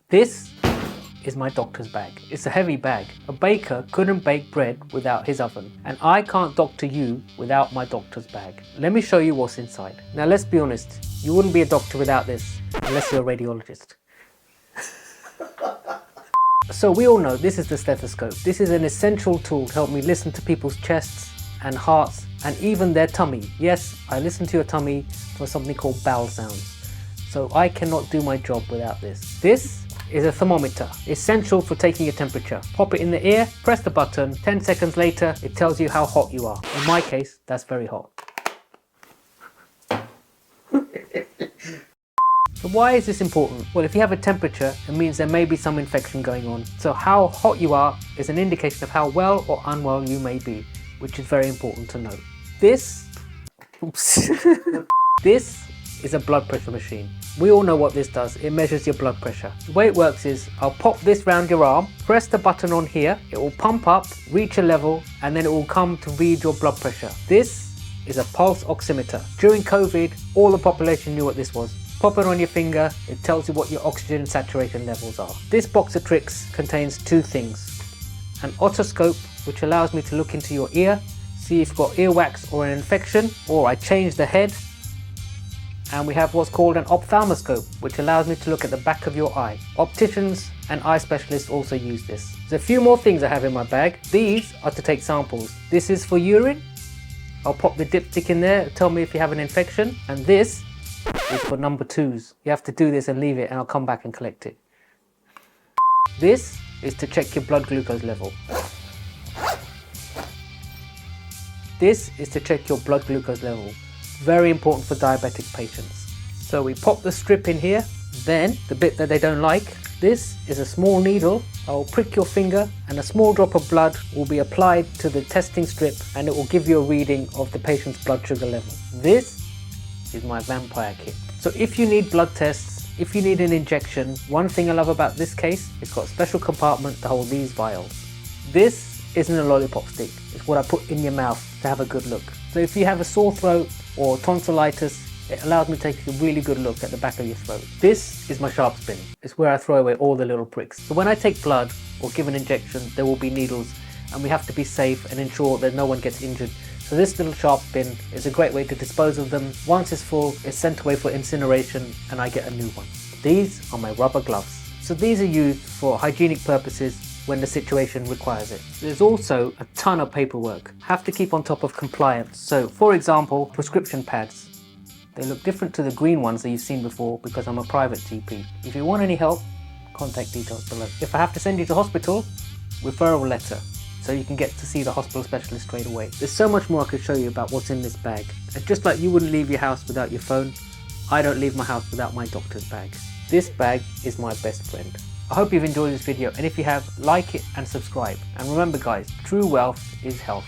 This is my doctor's bag. It's a heavy bag. A baker couldn't bake bread without his oven, and I can't doctor you without my doctor's bag. Let me show you what's inside. Now let's be honest, you wouldn't be a doctor without this, unless you're a radiologist. So we all know this is the stethoscope. This is an essential tool to help me listen to people's chests and hearts and even their tummy. Yes, I listen to your tummy for something called bowel sounds. So I cannot do my job without this. This is a thermometer, essential for taking a temperature. Pop it in the ear, press the button, 10 seconds later it tells you how hot you are. In my case, that's very hot. So why is this important? Well, if you have a temperature, it means there may be some infection going on. So how hot you are is an indication of how well or unwell you may be, which is very important to know. This is a blood pressure machine. We all know what this does. It measures your blood pressure. The way it works is I'll pop this round your arm, press the button on here, it will pump up, reach a level, and then it will come to read your blood pressure. This is a pulse oximeter. During COVID, all the population knew what this was. Pop it on your finger, it tells you what your oxygen saturation levels are. This box of tricks contains two things. An otoscope, which allows me to look into your ear, see if you've got earwax or an infection, or I change the head. And we have what's called an ophthalmoscope, which allows me to look at the back of your eye. Opticians and eye specialists also use this. There's a few more things I have in my bag. These are to take samples. This is for urine. I'll pop the dipstick in there, tell me if you have an infection. And this is for number 2s. You have to do this and leave it and I'll come back and collect it. This is to check your blood glucose level. This is to check your blood glucose level. Very important for diabetic patients. So we pop the strip in here, then the bit that they don't like. This is a small needle. I'll prick your finger and a small drop of blood will be applied to the testing strip and it will give you a reading of the patient's blood sugar level. This is my vampire kit. So if you need blood tests, if you need an injection, one thing I love about this case, it's got a special compartment to hold these vials. This isn't a lollipop stick, it's what I put in your mouth to have a good look. So if you have a sore throat or tonsillitis, it allows me to take a really good look at the back of your throat. This is my sharp spin. It's where I throw away all the little pricks. So when I take blood or give an injection, there will be needles and we have to be safe and ensure that no one gets injured. So this little sharp spin is a great way to dispose of them. Once it's full, it's sent away for incineration and I get a new one. These are my rubber gloves. So these are used for hygienic purposes when the situation requires it. There's also a ton of paperwork. Have to keep on top of compliance. So for example, prescription pads. They look different to the green ones that you've seen before because I'm a private GP. If you want any help, contact details below. If I have to send you to hospital, referral letter. So you can get to see the hospital specialist straight away. There's so much more I could show you about what's in this bag. And just like you wouldn't leave your house without your phone, I don't leave my house without my doctor's bag. This bag is my best friend. I hope you've enjoyed this video and if you have, like it and subscribe. And remember guys, true wealth is health.